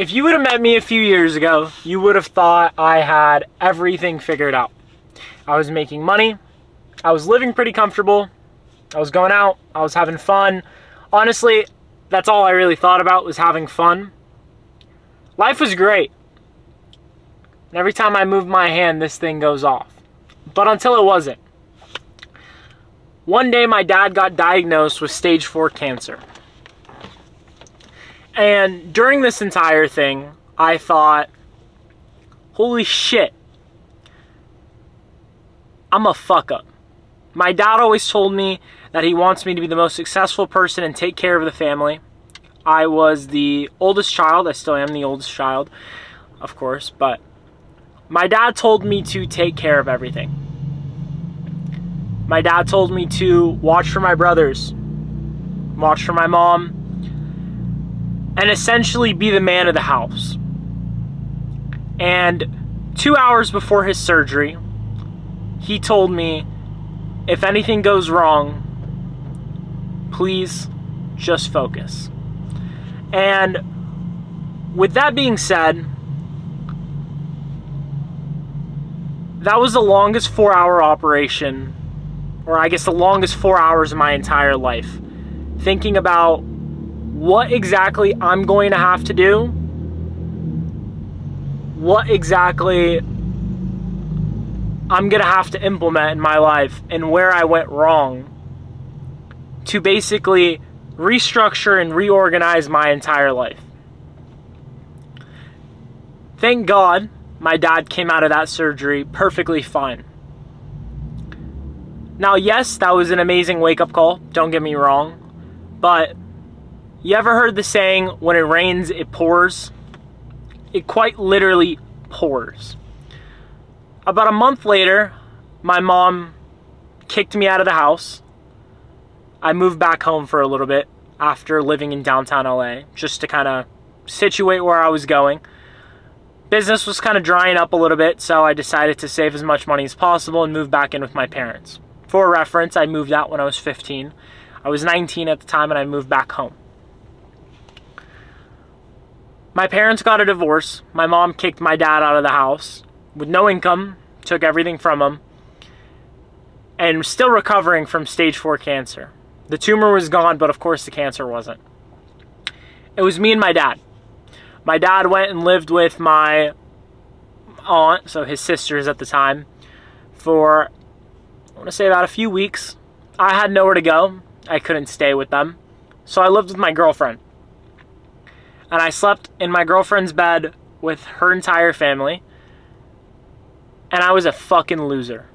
If you would have met me a few years ago, you would have thought I had everything figured out. I was making money. I was living pretty comfortable. I was going out. I was having fun. Honestly, that's all I really thought about was having fun. Life was great. And every time I move my hand, this thing goes off. But until it wasn't. One day, my dad got diagnosed with stage 4 cancer. And during this entire thing, I thought, holy shit, I'm a fuck up. My dad always told me that he wants me to be the most successful person and take care of the family. I was the oldest child. I still am the oldest child, of course, but my dad told me to take care of everything. My dad told me to watch for my brothers, watch for my mom, and essentially be the man of the house. And 2 hours before his surgery, he told me, if anything goes wrong, please just focus. And with that being said, that was the longest 4-hour operation, or I guess the longest 4 hours of my entire life, thinking about what exactly I'm going to have to do, what exactly I'm going to have to implement in my life, and where I went wrong, to basically restructure and reorganize my entire life. Thank God my dad came out of that surgery perfectly fine. Now, yes, that was an amazing wake-up call, don't get me wrong, but you ever heard the saying, when it rains, it pours? It quite literally pours. About a month later, my mom kicked me out of the house. I moved back home for a little bit after living in downtown LA, just to kind of situate where I was going. Business was kind of drying up a little bit, so I decided to save as much money as possible and move back in with my parents. For reference, I moved out when I was 15. I was 19 at the time and I moved back home. My parents got a divorce. My mom kicked my dad out of the house with no income, took everything from him, and still recovering from stage 4 cancer. The tumor was gone, but of course the cancer wasn't. It was me and my dad. My dad went and lived with my aunt, so his sisters at the time, for, I want to say, about a few weeks. I had nowhere to go. I couldn't stay with them. So I lived with my girlfriend. And I slept in my girlfriend's bed with her entire family. And I was a fucking loser.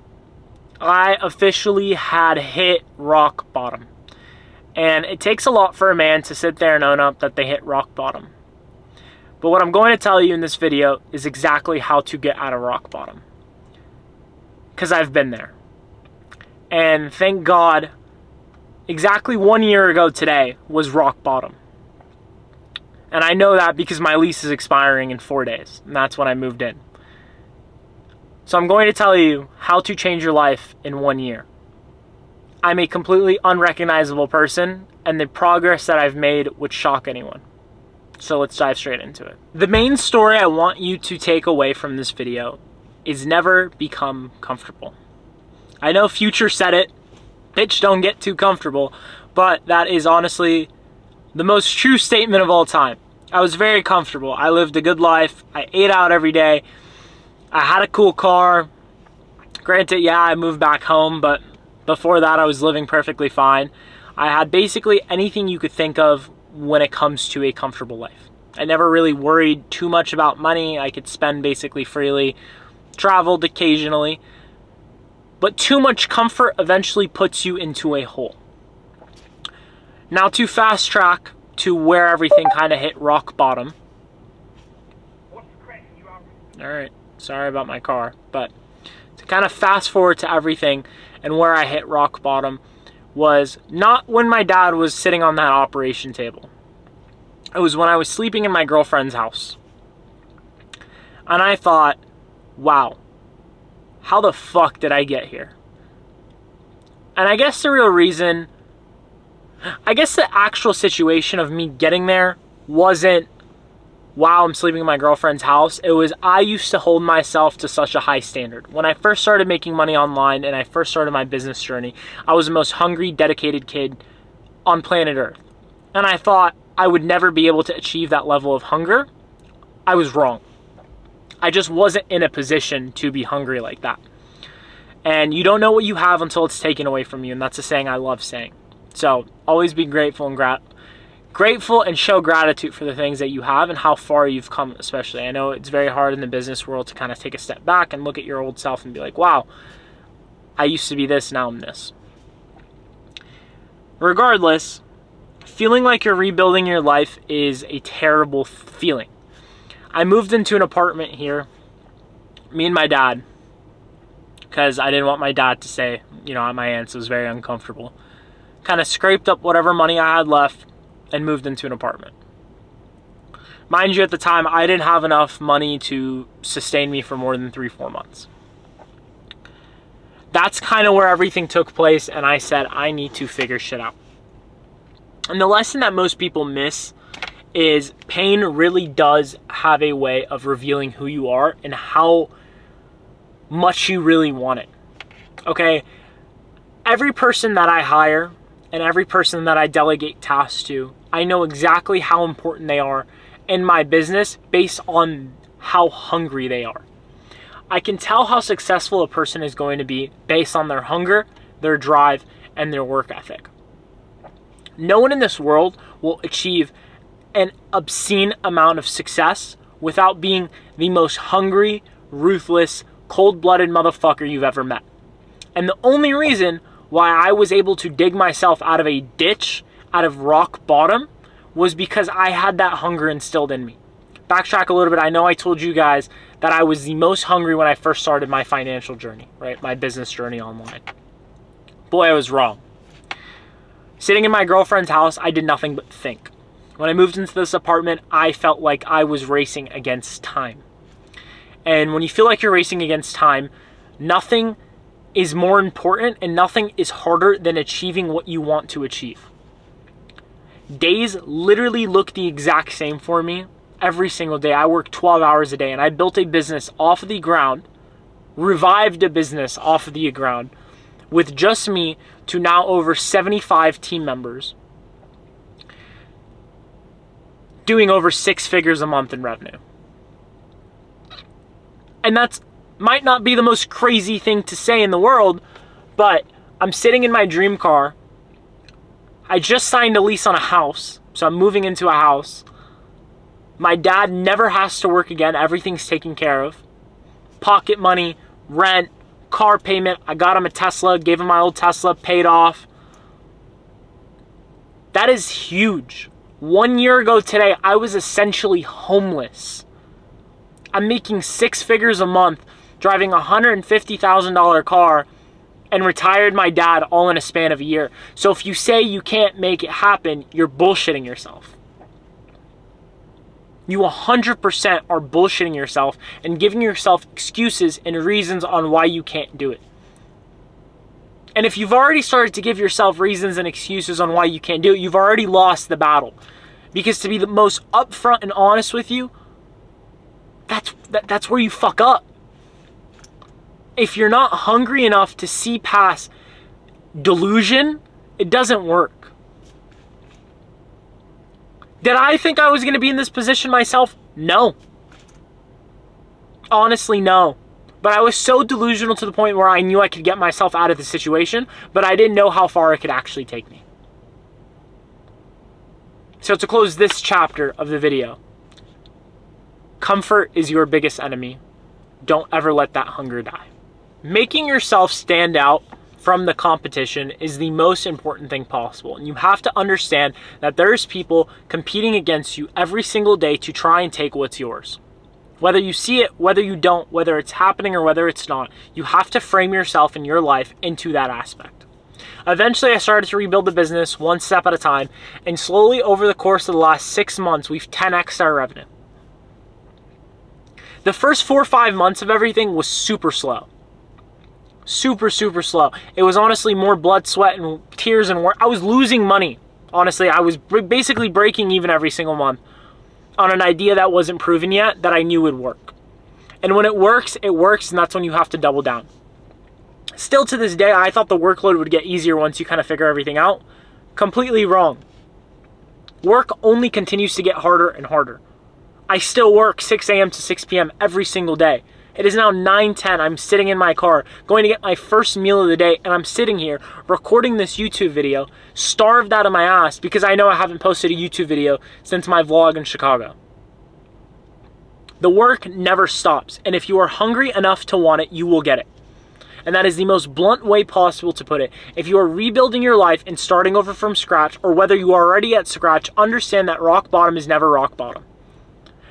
I officially had hit rock bottom. And it takes a lot for a man to sit there and own up that they hit rock bottom. But what I'm going to tell you in this video is exactly how to get out of rock bottom. Because I've been there. And thank God, exactly 1 year ago today was rock bottom. And I know that because my lease is expiring in 4 days. And that's when I moved in. So I'm going to tell you how to change your life in 1 year. I'm a completely unrecognizable person, and the progress that I've made would shock anyone. So let's dive straight into it. The main story I want you to take away from this video is never become comfortable. I know Future said it, bitch, don't get too comfortable, but that is honestly the most true statement of all time. I was very comfortable. I lived a good life. I ate out every day. I had a cool car. Granted, yeah, I moved back home, but before that I was living perfectly fine. I had basically anything you could think of when it comes to a comfortable life. I never really worried too much about money. I could spend basically freely, traveled occasionally. But too much comfort eventually puts you into a hole. Now, to fast track to where everything kind of hit rock bottom. Alright, sorry about my car. But to kind of fast forward to everything and where I hit rock bottom was not when my dad was sitting on that operation table. It was when I was sleeping in my girlfriend's house. And I thought, wow, how the fuck did I get here? And I guess the real reason, I guess the actual situation of me getting there wasn't wow, I'm sleeping in my girlfriend's house. It was, I used to hold myself to such a high standard. When I first started making money online and I first started my business journey, I was the most hungry, dedicated kid on planet Earth. And I thought I would never be able to achieve that level of hunger. I was wrong. I just wasn't in a position to be hungry like that. And you don't know what you have until it's taken away from you. And that's a saying I love saying. So always be grateful and show gratitude for the things that you have and how far you've come, especially. I know it's very hard in the business world to kind of take a step back and look at your old self and be like, wow, I used to be this, now I'm this. Regardless, feeling like you're rebuilding your life is a terrible feeling. I moved into an apartment here, me and my dad, because I didn't want my dad to say, at my aunt's. It was very uncomfortable. Kind of scraped up whatever money I had left and moved into an apartment. Mind you, at the time, I didn't have enough money to sustain me for more than 3-4 months. That's kind of where everything took place, and I said, I need to figure shit out. And the lesson that most people miss is pain really does have a way of revealing who you are and how much you really want it. Okay? Every person that I hire and every person that I delegate tasks to, I know exactly how important they are in my business based on how hungry they are. I can tell how successful a person is going to be based on their hunger, their drive, and their work ethic. No one in this world will achieve an obscene amount of success without being the most hungry, ruthless, cold-blooded motherfucker you've ever met. And the only reason why I was able to dig myself out of a ditch, out of rock bottom, was because I had that hunger instilled in me. Backtrack a little bit. I know I told you guys that I was the most hungry when I first started my financial journey, right? My business journey online. Boy, I was wrong. Sitting in my girlfriend's house, I did nothing but think. When I moved into this apartment, I felt like I was racing against time. And when you feel like you're racing against time, nothing is more important and nothing is harder than achieving what you want to achieve. Days literally look the exact same for me every single day. I work 12 hours a day and I built a business off of the ground, revived a business off of the ground with just me to now over 75 team members, doing over 6 figures a month in revenue. And that's might not be the most crazy thing to say in the world, but I'm sitting in my dream car. I just signed a lease on a house, so I'm moving into a house. My dad never has to work again. Everything's taken care of. Pocket money, rent, car payment. I got him a Tesla, gave him my old Tesla, paid off. That is huge. 1 year ago today, I was essentially homeless. I'm making 6 figures a month, driving a $150,000 car, and retired my dad all in a span of a year. So if you say you can't make it happen, you're bullshitting yourself. You 100% are bullshitting yourself and giving yourself excuses and reasons on why you can't do it. And if you've already started to give yourself reasons and excuses on why you can't do it, you've already lost the battle. Because to be the most upfront and honest with you, that's where you fuck up. If you're not hungry enough to see past delusion, it doesn't work. Did I think I was going to be in this position myself? No. Honestly, no. But I was so delusional to the point where I knew I could get myself out of the situation, but I didn't know how far it could actually take me. So to close this chapter of the video, comfort is your biggest enemy. Don't ever let that hunger die. Making yourself stand out from the competition is the most important thing possible. And you have to understand that there's people competing against you every single day to try and take what's yours. Whether you see it, whether you don't, whether it's happening or whether it's not, you have to frame yourself and your life into that aspect. Eventually, I started to rebuild the business one step at a time, and slowly over the course of the last 6 months, we've 10x'd our revenue. The first 4 or 5 months of everything was super slow. Super slow. It was honestly more blood, sweat, and tears and work. I was losing money. Honestly, I was basically breaking even every single month. on an idea that wasn't proven yet that I knew would work. And when it works, and that's when you have to double down. Still to this day, I thought the workload would get easier once you kind of figure everything out. Completely wrong. Work only continues to get harder and harder. I still work 6 a.m. to 6 p.m. every single day. It is now 9:10. I'm sitting in my car, going to get my first meal of the day, and I'm sitting here recording this YouTube video, starved out of my ass because I know I haven't posted a YouTube video since my vlog in Chicago. The work never stops, and if you are hungry enough to want it, you will get it. And that is the most blunt way possible to put it. If you are rebuilding your life and starting over from scratch, or whether you are already at scratch, understand that rock bottom is never rock bottom.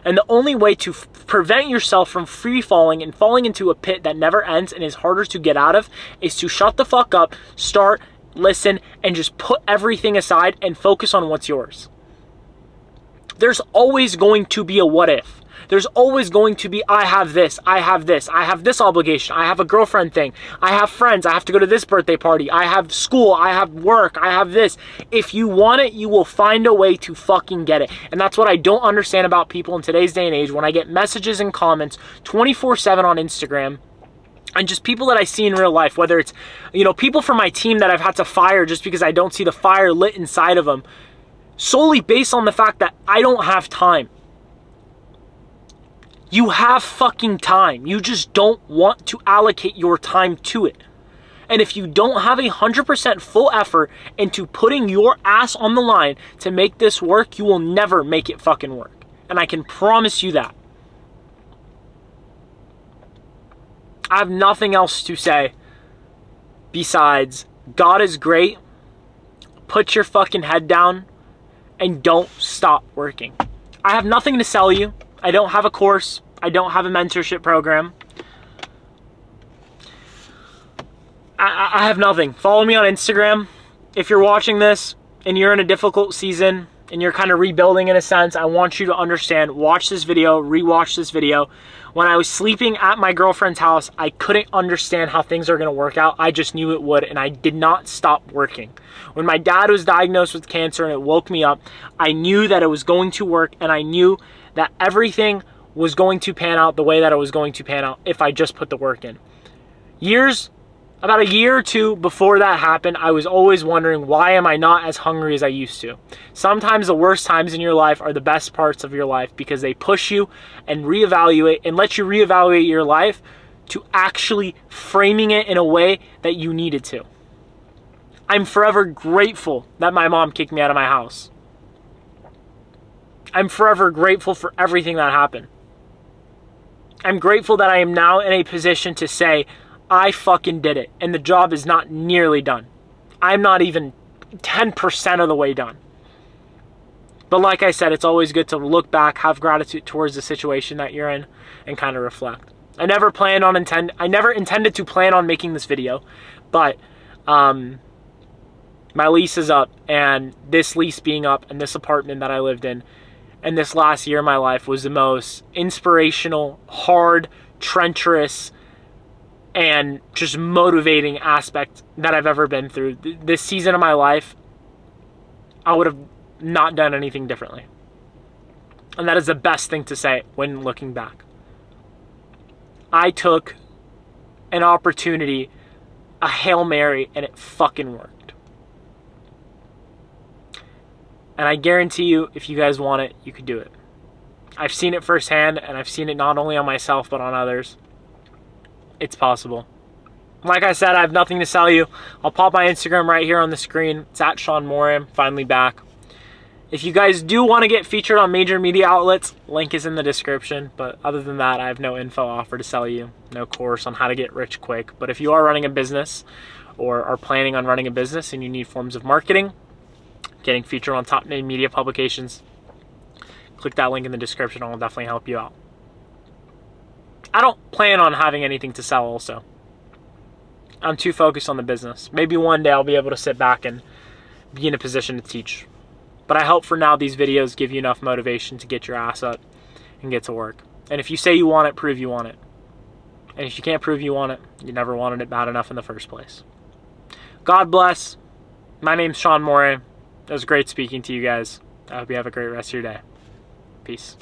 And the only way to prevent yourself from free falling and falling into a pit that never ends and is harder to get out of is to shut the fuck up, start, listen, and just put everything aside and focus on what's yours. There's always going to be a what if. There's always going to be, I have this obligation, I have a girlfriend thing, I have friends, I have to go to this birthday party, I have school, I have work, I have this. If you want it, you will find a way to fucking get it. And that's what I don't understand about people in today's day and age when I get messages and comments 24/7 on Instagram. And just people that I see in real life, whether it's, people from my team that I've had to fire just because I don't see the fire lit inside of them, solely based on the fact that I don't have time. You have fucking time. You just don't want to allocate your time to it. And if you don't have 100% full effort into putting your ass on the line to make this work, you will never make it fucking work. And I can promise you that. I have nothing else to say besides God is great. Put your fucking head down and don't stop working. I have nothing to sell you. I don't have a course. I don't have a mentorship program. I have nothing. Follow me on Instagram. If you're watching this and you're in a difficult season and you're kind of rebuilding in a sense, I want you to understand, watch this video, rewatch this video. When I was sleeping at my girlfriend's house, I couldn't understand how things are going to work out. I just knew it would, and I did not stop working. When my dad was diagnosed with cancer and it woke me up, I knew that it was going to work, and I knew that everything was going to pan out the way that it was going to pan out if I just put the work in. About a year or two before that happened, I was always wondering, why am I not as hungry as I used to? Sometimes the worst times in your life are the best parts of your life because they push you and reevaluate and let you reevaluate your life to actually framing it in a way that you needed to. I'm forever grateful that my mom kicked me out of my house. I'm forever grateful for everything that happened. I'm grateful that I am now in a position to say, I fucking did it, and the job is not nearly done. I'm not even 10% of the way done. But like I said, it's always good to look back, have gratitude towards the situation that you're in, and kind of reflect. I never intended to plan on making this video, but my lease is up, and this lease being up, and this apartment that I lived in, and this last year of my life was the most inspirational, hard, treacherous, and just motivating aspect that I've ever been through. This season of my life, I would have not done anything differently. And that is the best thing to say when looking back. I took an opportunity, a Hail Mary, and it fucking worked. And I guarantee you, if you guys want it, you could do it. I've seen it firsthand, and I've seen it not only on myself, but on others. It's possible. Like I said, I have nothing to sell you. I'll pop my Instagram right here on the screen. It's at Sean Mourey. I'm finally back. If you guys do want to get featured on major media outlets, link is in the description. But other than that, I have no info offer to sell you. No course on how to get rich quick. But if you are running a business or are planning on running a business and you need forms of marketing, getting featured on top name media publications, click that link in the description. I'll definitely help you out. I don't plan on having anything to sell also. I'm too focused on the business. Maybe one day I'll be able to sit back and be in a position to teach. But I hope for now these videos give you enough motivation to get your ass up and get to work. And if you say you want it, prove you want it. And if you can't prove you want it, you never wanted it bad enough in the first place. God bless. My name's Sean Mourey. It was great speaking to you guys. I hope you have a great rest of your day. Peace.